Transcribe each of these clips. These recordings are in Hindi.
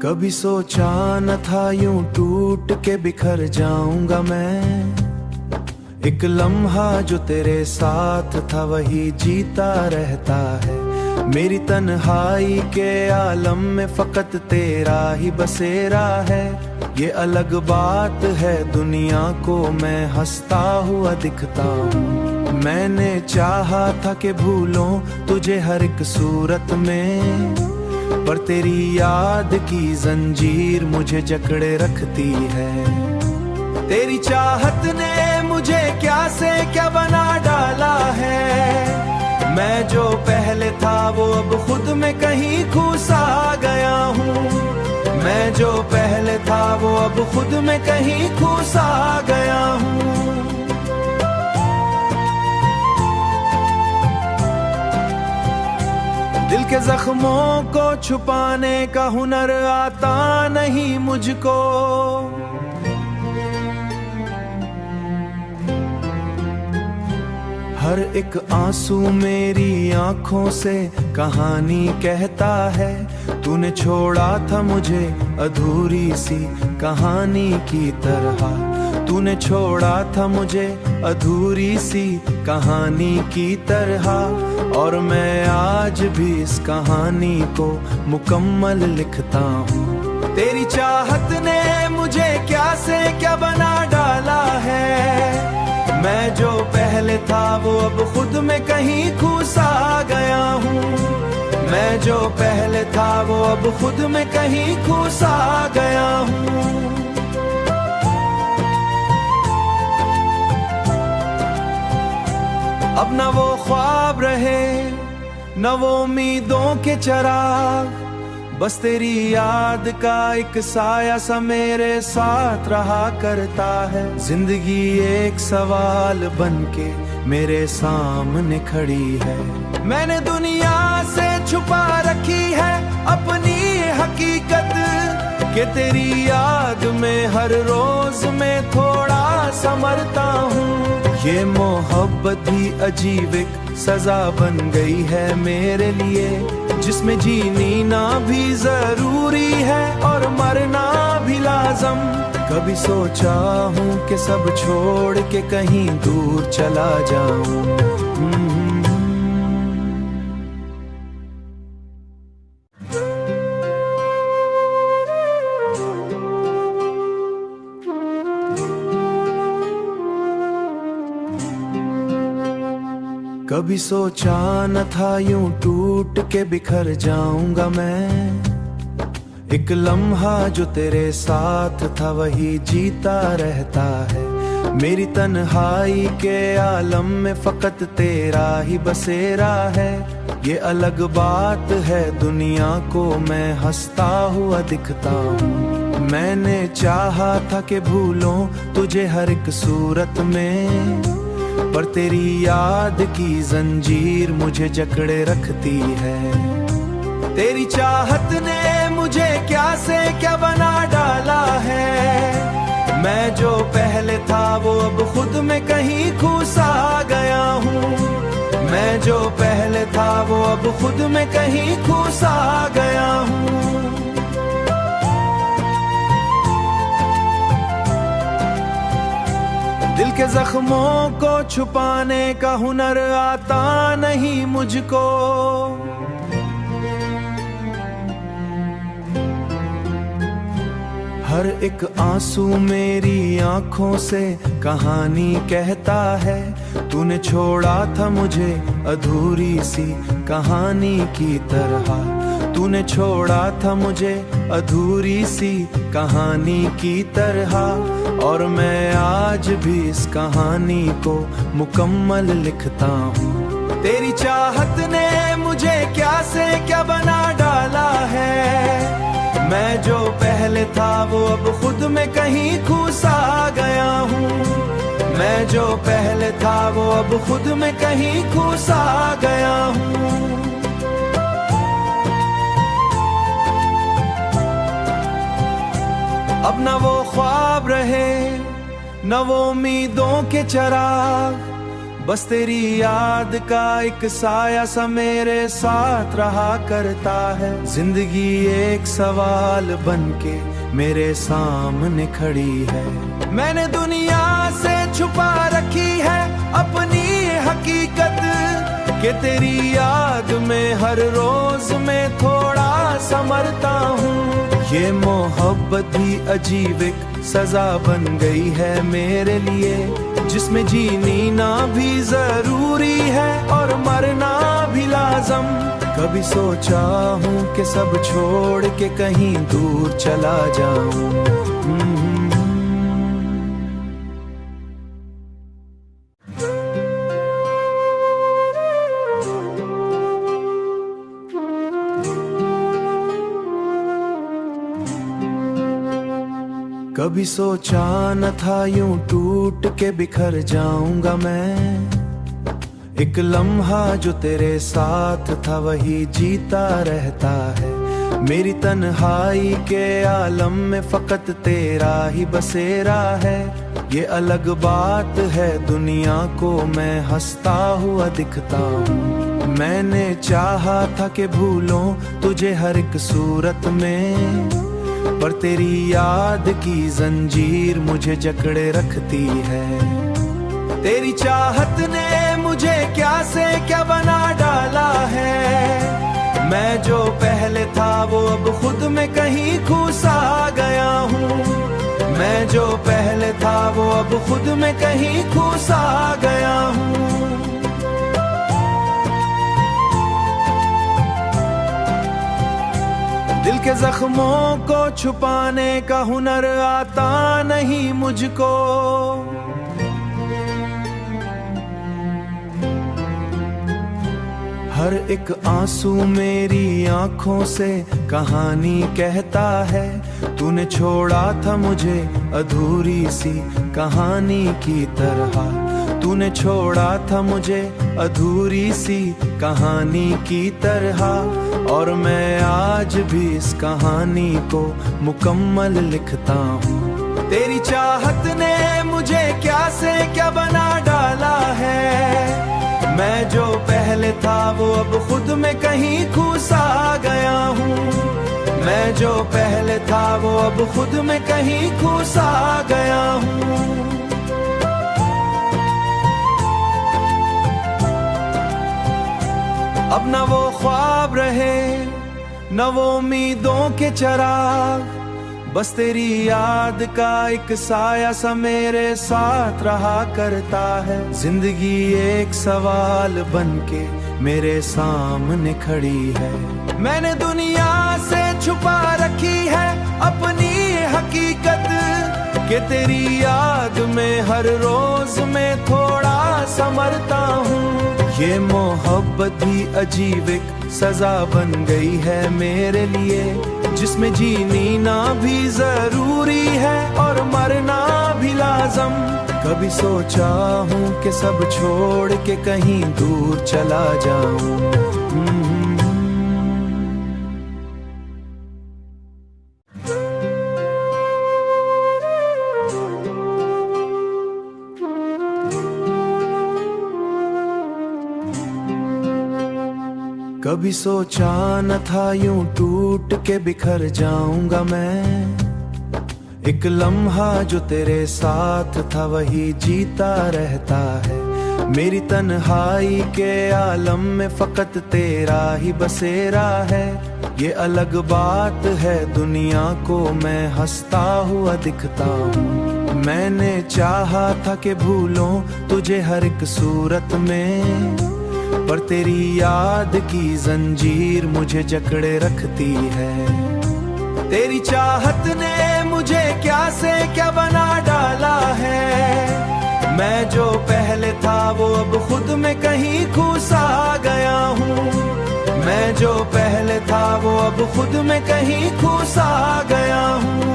कभी सोचा न था यूं टूट के बिखर जाऊंगा मैं। एक लम्हा जो तेरे साथ था वही जीता रहता है। मेरी तन्हाई के आलम में फकत तेरा ही बसेरा है। ये अलग बात है दुनिया को मैं हंसता हुआ दिखता हूँ। मैंने चाहा था कि भूलों तुझे हर एक सूरत में, पर तेरी याद की जंजीर मुझे जकड़े रखती है। तेरी चाहत ने मुझे क्या से क्या बना डाला है। मैं जो पहले था वो अब खुद में कहीं खो सा गया हूँ। मैं जो पहले था वो अब खुद में कहीं खो सा गया हूँ। दिल के जख्मों को छुपाने का हुनर आता नहीं मुझको। हर एक आंसू मेरी आंखों से कहानी कहता है। तूने छोड़ा था मुझे अधूरी सी कहानी की तरह। तूने छोड़ा था मुझे अधूरी सी कहानी की तरह। और मैं आज भी इस कहानी को मुकम्मल लिखता हूँ। तेरी चाहत ने मुझे क्या से क्या बना डाला है। मैं जो पहले था वो अब खुद में कहीं खो सा गया हूँ। मैं जो पहले था वो अब खुद में कहीं खो सा गया हूँ। अब न वो ख्वाब रहे न वो उम्मीदों के चिराग। बस तेरी याद का एक साया सा मेरे साथ रहा करता है। जिंदगी एक सवाल बनके मेरे सामने खड़ी है। मैंने दुनिया से छुपा रखी है अपनी हकीकत, कि तेरी याद में हर रोज में थोड़ा समरता हूँ। ये मोहब्बत भी अजीब एक सजा बन गई है मेरे लिए, जिसमें जीनी ना भी जरूरी है और मरना भी लाजम। कभी सोचा हूँ कि सब छोड़ के कहीं दूर चला जाऊं। कभी सोचा न था यूं टूट के बिखर जाऊंगा मैं। एक लम्हा जो तेरे साथ था वही जीता रहता है। मेरी तन्हाई के आलम में फकत तेरा ही बसेरा है। ये अलग बात है दुनिया को मैं हंसता हुआ दिखता हूँ। मैंने चाहा था कि भूलों तुझे हर एक सूरत में, पर तेरी याद की जंजीर मुझे जकड़े रखती है। तेरी चाहत ने मुझे क्या से क्या बना डाला है। मैं जो पहले था वो अब खुद में कहीं खो सा गया हूँ। मैं जो पहले था वो अब खुद में कहीं खो सा गया हूँ। दिल के जख्मों को छुपाने का हुनर आता नहीं मुझको। हर एक आंसू मेरी आंखों से कहानी कहता है। तूने छोड़ा था मुझे अधूरी सी कहानी की तरह। तूने छोड़ा था मुझे अधूरी सी कहानी की तरह। और मैं आज भी इस कहानी को मुकम्मल लिखता हूँ। तेरी चाहत ने मुझे क्या से क्या बना डाला है। मैं जो पहले था वो अब खुद में कहीं खो सा गया हूँ। मैं जो पहले था वो अब खुद में कहीं खो सा गया हूँ। अब न वो ख्वाब रहे न वो उम्मीदों के चिराग। बस तेरी याद का एक साया सा मेरे साथ रहा करता है। जिंदगी एक सवाल बनके मेरे सामने खड़ी है। मैंने दुनिया से छुपा रखी है अपनी हकीकत, कि तेरी याद में हर रोज मैं थोड़ा समरता हूँ। ये मोहब्बत भी अजीब एक सजा बन गई है मेरे लिए, जिसमें जीनी ना भी जरूरी है और मरना भी लाजम। कभी सोचा हूँ कि सब छोड़ के कहीं दूर चला जाऊं। कभी सोचा न था यूं टूट के बिखर जाऊंगा मैं। एक लम्हा जो तेरे साथ था वही जीता रहता है। मेरी तन्हाई के आलम में फकत तेरा ही बसेरा है। ये अलग बात है दुनिया को मैं हंसता हुआ दिखता हूँ। मैंने चाहा था कि भूलों तुझे हर एक सूरत में, पर तेरी याद की जंजीर मुझे जकड़े रखती है। तेरी चाहत ने मुझे क्या से क्या बना डाला है। मैं जो पहले था वो अब खुद में कहीं घुसा गया हूँ। मैं जो पहले था वो अब खुद में कहीं घुसा गया हूँ। दिल के जख्मों को छुपाने का हुनर आता नहीं मुझको। हर एक आंसू मेरी आंखों से कहानी कहता है। तूने छोड़ा था मुझे अधूरी सी कहानी की तरह। तूने छोड़ा था मुझे अधूरी सी कहानी की तरह, और मैं आज भी इस कहानी को मुकम्मल लिखता हूँ। तेरी चाहत ने मुझे क्या से क्या बना डाला है। मैं जो पहले था वो अब खुद में कहीं घुसा गया हूँ। मैं जो पहले था वो अब खुद में कहीं घुसा गया हूँ। अब न वो ख्वाब रहे न वो उम्मीदों के चिराग, बस तेरी याद का एक साया सा मेरे साथ रहा करता है। जिंदगी एक सवाल बनके मेरे सामने खड़ी है। मैंने दुनिया से छुपा रखी है अपनी हकीकत, कि तेरी याद में हर रोज मैं थोड़ा समरता हूँ। ये मोहब्बत भी अजीब एक सजा बन गई है मेरे लिए, जिसमें जीनी ना भी जरूरी है और मरना भी लाजम। कभी सोचा हूँ कि सब छोड़ के कहीं दूर चला जाऊं। कभी सोचा न था यूं टूट के बिखर जाऊंगा मैं। एक लम्हा जो तेरे साथ था वही जीता रहता है। मेरी तन्हाई के आलम में फकत तेरा ही बसेरा है। ये अलग बात है दुनिया को मैं हंसता हुआ दिखता हूँ। मैंने चाहा था कि भूलों तुझे हर एक सूरत में, पर तेरी याद की जंजीर मुझे जकड़े रखती है। तेरी चाहत ने मुझे क्या से क्या बना डाला है। मैं जो पहले था वो अब खुद में कहीं घुसा गया हूँ। मैं जो पहले था वो अब खुद में कहीं घुसा गया हूँ।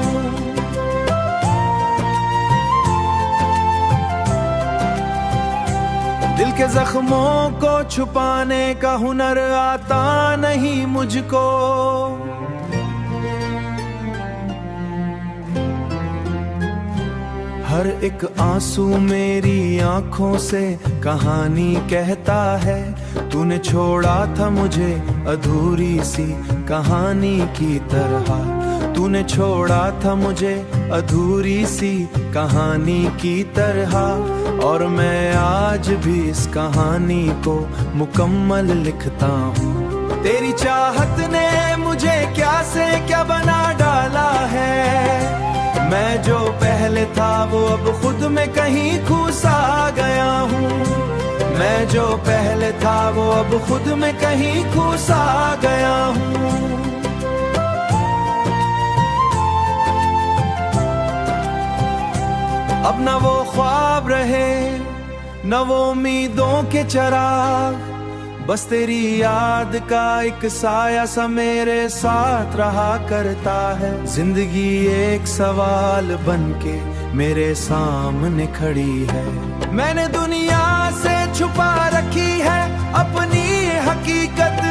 दिल के जख्मों को छुपाने का हुनर आता नहीं मुझको। हर एक आंसू मेरी आंखों से कहानी कहता है। तूने छोड़ा था मुझे अधूरी सी कहानी की तरह, तूने छोड़ा था मुझे अधूरी सी कहानी की तरह। और मैं आज भी इस कहानी को मुकम्मल लिखता हूँ। तेरी चाहत ने मुझे क्या से क्या बना डाला है। मैं जो पहले था वो अब खुद में कहीं खो सा गया हूँ। मैं जो पहले था वो अब खुद में कहीं खो सा गया हूँ। अब न वो ख्वाब रहे न वो उम्मीदों के चिराग, बस तेरी याद का एक साया सा मेरे साथ रहा करता है। जिंदगी एक सवाल बनके मेरे सामने खड़ी है। मैंने दुनिया से छुपा रखी है अपनी हकीकत,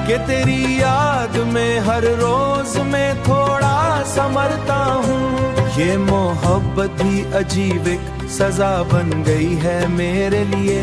कि तेरी याद में हर रोज मैं थोड़ा समरता हूँ। ये मोहब्बत भी अजीब एक सजा बन गई है मेरे लिए।